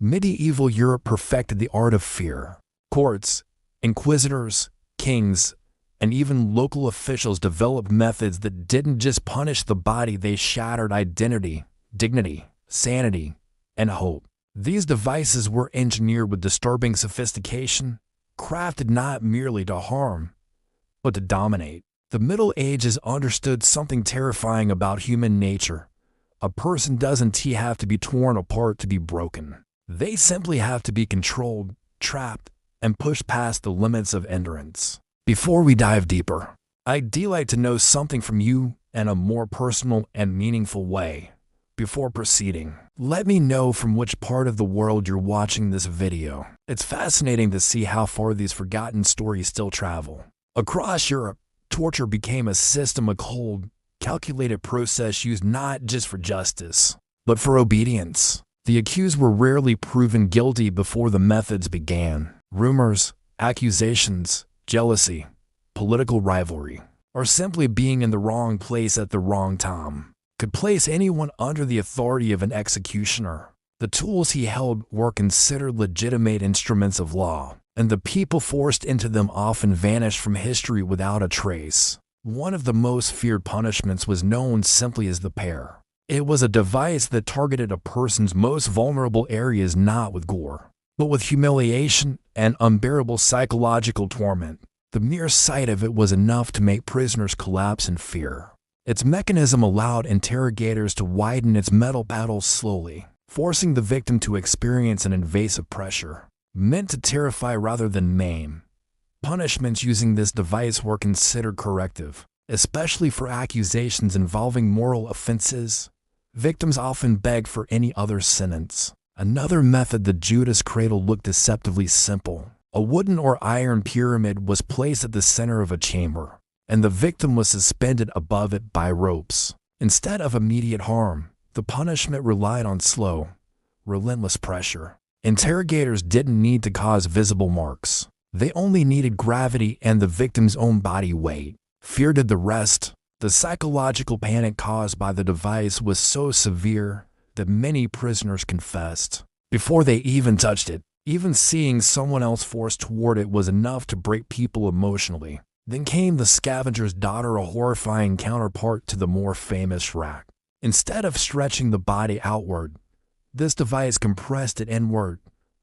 Medieval Europe perfected the art of fear. Courts, inquisitors, kings, and even local officials developed methods that didn't just punish the body, they shattered identity, dignity, sanity, and hope. These devices were engineered with disturbing sophistication, crafted not merely to harm, but to dominate. The Middle Ages understood something terrifying about human nature. A person doesn't have to be torn apart to be broken. They simply have to be controlled, trapped, and pushed past the limits of endurance. Before we dive deeper, I'd like to know something from you in a more personal and meaningful way. Before proceeding, let me know from which part of the world you're watching this video. It's fascinating to see how far these forgotten stories still travel. Across Europe, torture became a system, a cold, calculated process used not just for justice, but for obedience. The accused were rarely proven guilty before the methods began. Rumors, accusations, jealousy, political rivalry, or simply being in the wrong place at the wrong time could place anyone under the authority of an executioner. The tools he held were considered legitimate instruments of law, and the people forced into them often vanished from history without a trace. One of the most feared punishments was known simply as the pear. It was a device that targeted a person's most vulnerable areas not with gore, but with humiliation and unbearable psychological torment. The mere sight of it was enough to make prisoners collapse in fear. Its mechanism allowed interrogators to widen its metal paddles slowly, forcing the victim to experience an invasive pressure, meant to terrify rather than maim. Punishments using this device were considered corrective, especially for accusations involving moral offenses. Victims often begged for any other sentence. Another method, the Judas cradle, looked deceptively simple. A wooden or iron pyramid was placed at the center of a chamber, and the victim was suspended above it by ropes. Instead of immediate harm, the punishment relied on slow, relentless pressure. Interrogators didn't need to cause visible marks. They only needed gravity and the victim's own body weight. Fear did the rest. The psychological panic caused by the device was so severe that many prisoners confessed before they even touched it. Even seeing someone else forced toward it was enough to break people emotionally. Then came the scavenger's daughter, a horrifying counterpart to the more famous rack. Instead of stretching the body outward, this device compressed it inward,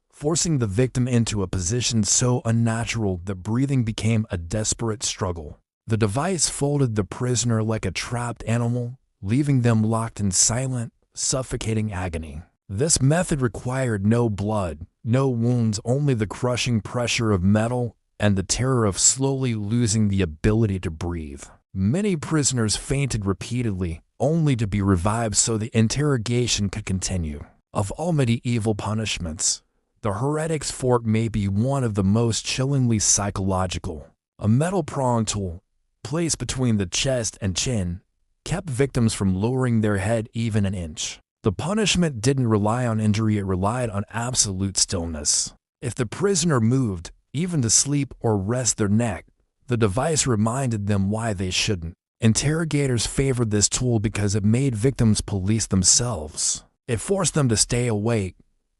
forcing the victim into a position so unnatural that breathing became a desperate struggle. The device folded the prisoner like a trapped animal, leaving them locked in silent, suffocating agony. This method required no blood, no wounds, only the crushing pressure of metal and the terror of slowly losing the ability to breathe. Many prisoners fainted repeatedly, only to be revived so the interrogation could continue. Of all medieval punishments, the heretic's fork may be one of the most chillingly psychological. A metal prong tool, placed between the chest and chin, kept victims from lowering their head even an inch. The punishment didn't rely on injury, it relied on absolute stillness. If the prisoner moved, even to sleep or rest their neck, the device reminded them why they shouldn't. Interrogators favored this tool because it made victims police themselves. It forced them to stay awake,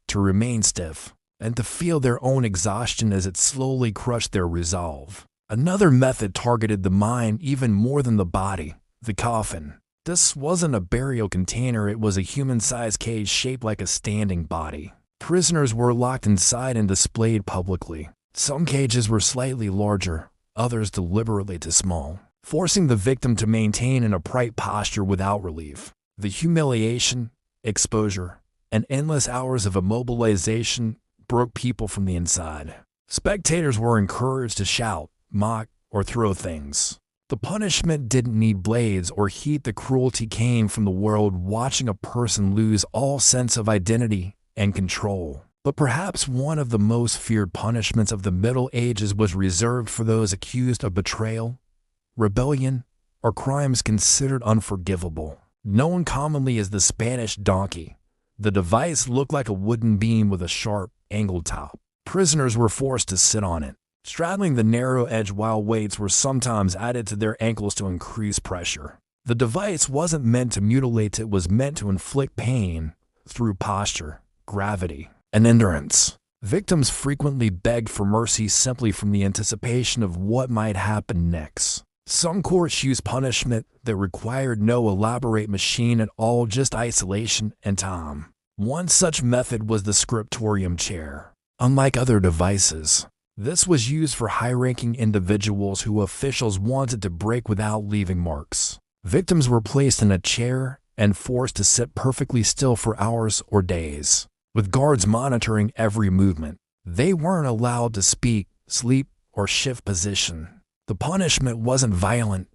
to remain stiff, and to feel their own exhaustion as it slowly crushed their resolve. Another method targeted the mind even more than the body: the coffin. This wasn't a burial container, it was a human-sized cage shaped like a standing body. Prisoners were locked inside and displayed publicly. Some cages were slightly larger, others deliberately too small, forcing the victim to maintain an upright posture without relief. The humiliation, exposure, and endless hours of immobilization broke people from the inside. Spectators were encouraged to shout, mock, or throw things. The punishment didn't need blades or heat. The cruelty came from the world watching a person lose all sense of identity and control. But perhaps one of the most feared punishments of the Middle Ages was reserved for those accused of betrayal, rebellion, or crimes considered unforgivable. Known commonly as the Spanish donkey, the device looked like a wooden beam with a sharp, angled top. Prisoners were forced to sit on it, straddling the narrow edge, while weights were sometimes added to their ankles to increase pressure. The device wasn't meant to mutilate, it was meant to inflict pain through posture, gravity, and endurance. Victims frequently begged for mercy simply from the anticipation of what might happen next. Some courts used punishment that required no elaborate machine at all, just isolation and time. One such method was the scriptorium chair. Unlike other devices, this was used for high-ranking individuals who officials wanted to break without leaving marks. Victims were placed in a chair and forced to sit perfectly still for hours or days, with guards monitoring every movement. They weren't allowed to speak, sleep, or shift position. The punishment wasn't violent,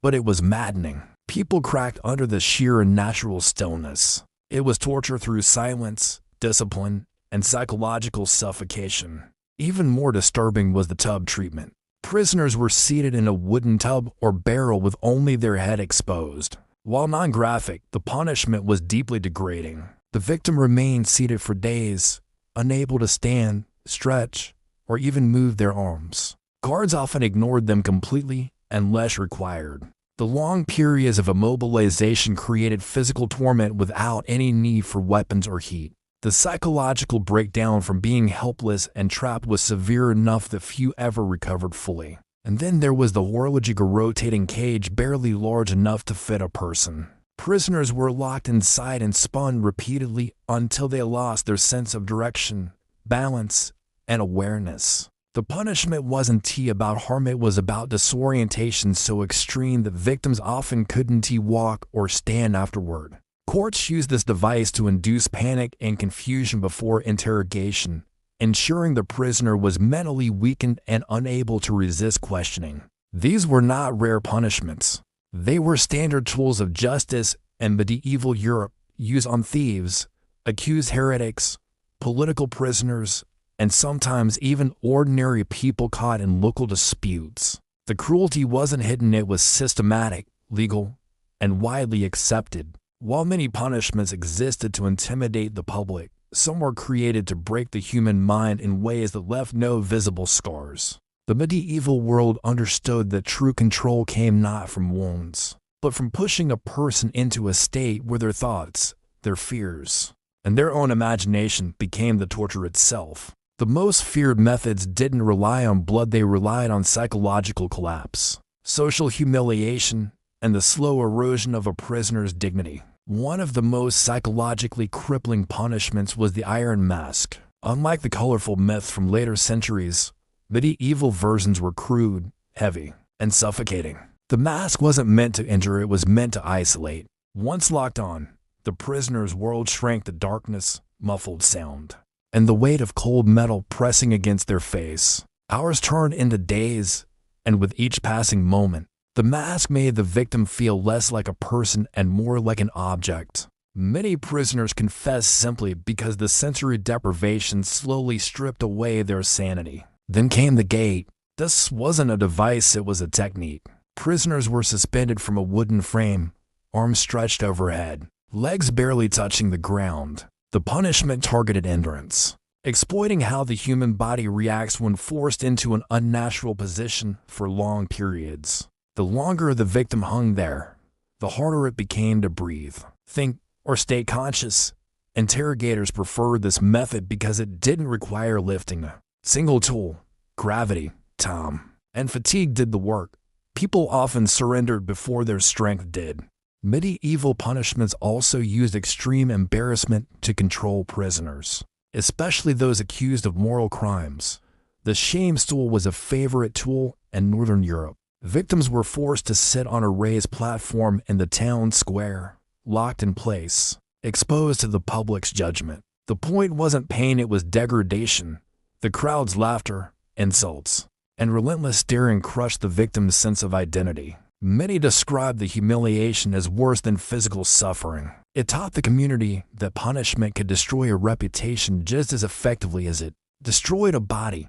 but it was maddening. People cracked under the sheer and natural stillness. It was torture through silence, discipline, and psychological suffocation. Even more disturbing was the tub treatment. Prisoners were seated in a wooden tub or barrel with only their head exposed. While non-graphic, the punishment was deeply degrading. The victim remained seated for days, unable to stand, stretch, or even move their arms. Guards often ignored them completely unless required. The long periods of immobilization created physical torment without any need for weapons or heat. The psychological breakdown from being helpless and trapped was severe enough that few ever recovered fully. And then there was the horological rotating cage, barely large enough to fit a person. Prisoners were locked inside and spun repeatedly until they lost their sense of direction, balance, and awareness. The punishment wasn't about harm, it was about disorientation so extreme that victims often couldn't walk or stand afterward. Courts used this device to induce panic and confusion before interrogation, ensuring the prisoner was mentally weakened and unable to resist questioning. These were not rare punishments. They were standard tools of justice in medieval Europe, used on thieves, accused heretics, political prisoners, and sometimes even ordinary people caught in local disputes. The cruelty wasn't hidden, it was systematic, legal, and widely accepted. While many punishments existed to intimidate the public, some were created to break the human mind in ways that left no visible scars. The medieval world understood that true control came not from wounds, but from pushing a person into a state where their thoughts, their fears, and their own imagination became the torture itself. The most feared methods didn't rely on blood, they relied on psychological collapse, social humiliation, and the slow erosion of a prisoner's dignity. One of the most psychologically crippling punishments was the iron mask. Unlike the colorful myths from later centuries, medieval versions were crude, heavy, and suffocating. The mask wasn't meant to injure, it was meant to isolate. Once locked on, the prisoner's world shrank to darkness, muffled sound, and the weight of cold metal pressing against their face. Hours turned into days, and with each passing moment, the mask made the victim feel less like a person and more like an object. Many prisoners confessed simply because the sensory deprivation slowly stripped away their sanity. Then came the gate. This wasn't a device, it was a technique. Prisoners were suspended from a wooden frame, arms stretched overhead, legs barely touching the ground. The punishment targeted endurance, exploiting how the human body reacts when forced into an unnatural position for long periods. The longer the victim hung there, the harder it became to breathe, think, or stay conscious. Interrogators preferred this method because it didn't require lifting a single tool. Gravity, time, and fatigue did the work. People often surrendered before their strength did. Medieval punishments also used extreme embarrassment to control prisoners, especially those accused of moral crimes. The shame stool was a favorite tool in Northern Europe. Victims were forced to sit on a raised platform in the town square, locked in place, exposed to the public's judgment. The point wasn't pain, it was degradation. The crowd's laughter, insults, and relentless staring crushed the victim's sense of identity. Many described the humiliation as worse than physical suffering. It taught the community that punishment could destroy a reputation just as effectively as it destroyed a body.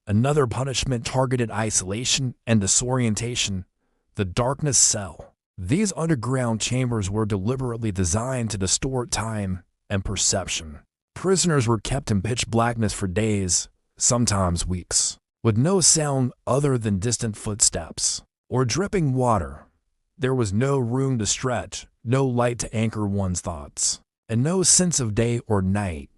Another punishment targeted isolation and disorientation, the darkness cell. These underground chambers were deliberately designed to distort time and perception. Prisoners were kept in pitch blackness for days, sometimes weeks, with no sound other than distant footsteps or dripping water. There was no room to stretch, no light to anchor one's thoughts, and no sense of day or night.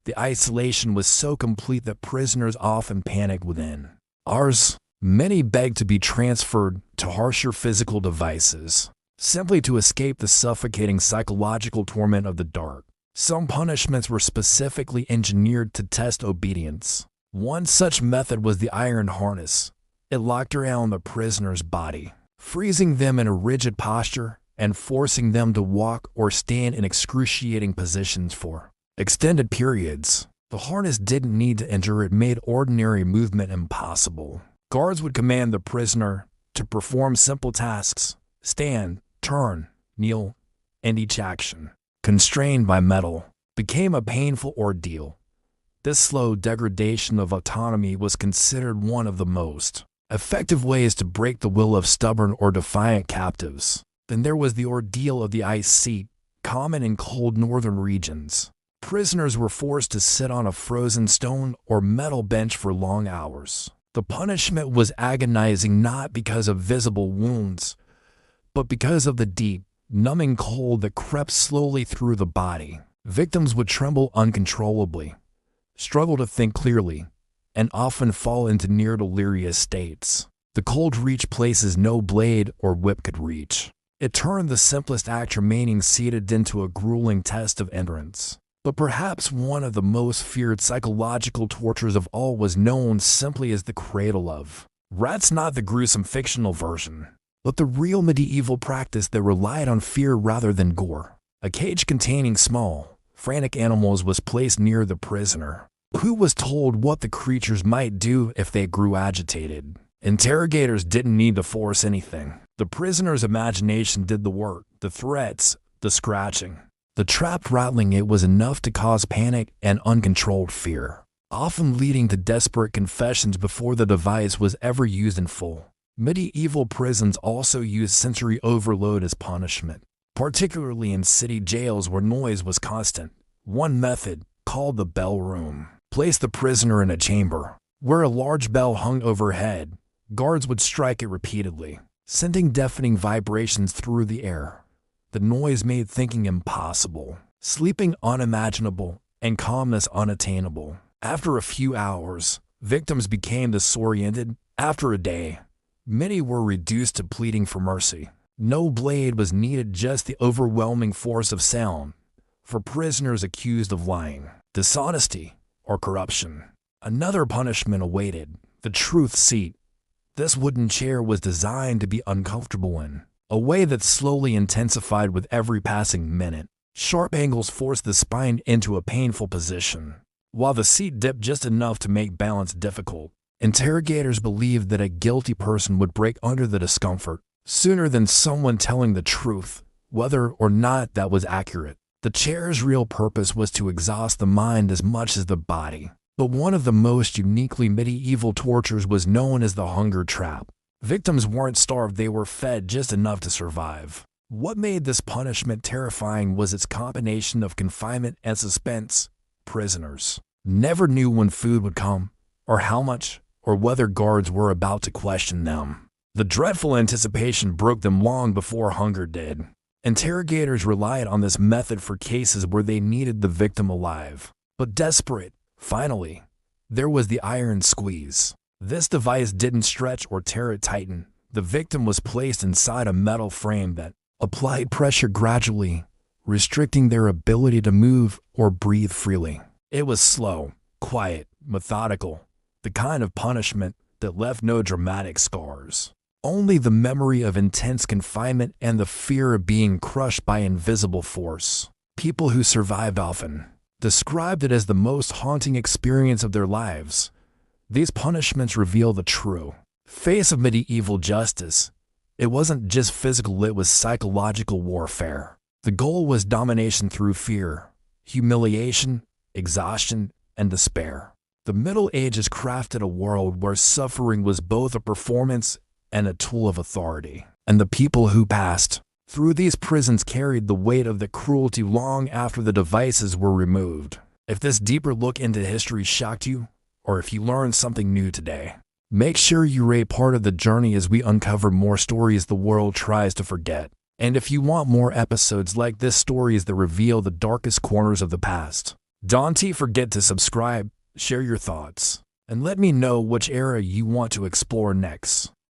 The isolation was so complete that prisoners often panicked within hours. Many begged to be transferred to harsher physical devices, simply to escape the suffocating psychological torment of the dark. Some punishments were specifically engineered to test obedience. One such method was the iron harness. It locked around the prisoner's body, freezing them in a rigid posture and forcing them to walk or stand in excruciating positions for extended periods. The harness didn't need to enter, it made ordinary movement impossible. Guards would command the prisoner to perform simple tasks: stand, turn, kneel, and each action, constrained by metal, became a painful ordeal. This slow degradation of autonomy was considered one of the most effective ways to break the will of stubborn or defiant captives. Then there was the ordeal of the ice seat, common in cold northern regions. Prisoners were forced to sit on a frozen stone or metal bench for long hours. The punishment was agonizing not because of visible wounds, but because of the deep, numbing cold that crept slowly through the body. Victims would tremble uncontrollably, struggle to think clearly, and often fall into near delirious states. The cold reached places no blade or whip could reach. It turned the simplest act, remaining seated, into a grueling test of endurance. But perhaps one of the most feared psychological tortures of all was known simply as the cradle of rats. Not the gruesome fictional version, but the real medieval practice that relied on fear rather than gore. A cage containing small, frantic animals was placed near the prisoner, who was told what the creatures might do if they grew agitated. Interrogators didn't need to force anything. The prisoner's imagination did the work. The threats, the scratching, the trap rattling, it was enough to cause panic and uncontrolled fear, often leading to desperate confessions before the device was ever used in full. Medieval prisons also used sensory overload as punishment, particularly in city jails where noise was constant. One method, called the bell room, placed the prisoner in a chamber where a large bell hung overhead. Guards would strike it repeatedly, sending deafening vibrations through the air. The noise made thinking impossible, sleeping unimaginable, and calmness unattainable. After a few hours, victims became disoriented. After a day, many were reduced to pleading for mercy. No blade was needed, just the overwhelming force of sound for prisoners accused of lying, dishonesty, or corruption. Another punishment awaited: the truth seat. This wooden chair was designed to be uncomfortable in a way that slowly intensified with every passing minute. Sharp angles forced the spine into a painful position, while the seat dipped just enough to make balance difficult. Interrogators believed that a guilty person would break under the discomfort sooner than someone telling the truth, whether or not that was accurate. The chair's real purpose was to exhaust the mind as much as the body. But one of the most uniquely medieval tortures was known as the hunger trap. Victims weren't starved, they were fed just enough to survive. What made this punishment terrifying was its combination of confinement and suspense. Prisoners never knew when food would come, or how much, or whether guards were about to question them. The dreadful anticipation broke them long before hunger did. Interrogators relied on this method for cases where they needed the victim alive, but desperate. Finally, there was the iron squeeze. This device didn't stretch or tear it tighten. The victim was placed inside a metal frame that applied pressure gradually, restricting their ability to move or breathe freely. It was slow, quiet, methodical, the kind of punishment that left no dramatic scars. Only the memory of intense confinement and the fear of being crushed by invisible force. People who survived often described it as the most haunting experience of their lives. These punishments reveal the true face of medieval justice. It wasn't just physical, it was psychological warfare. The goal was domination through fear, humiliation, exhaustion, and despair. The Middle Ages crafted a world where suffering was both a performance and a tool of authority. And the people who passed through these prisons carried the weight of the cruelty long after the devices were removed. If this deeper look into history shocked you, or if you learned something new today, make sure you rate part of the journey as we uncover more stories the world tries to forget. And if you want more episodes like this, stories that reveal the darkest corners of the past, Don't forget to subscribe, share your thoughts, and let me know which era you want to explore next.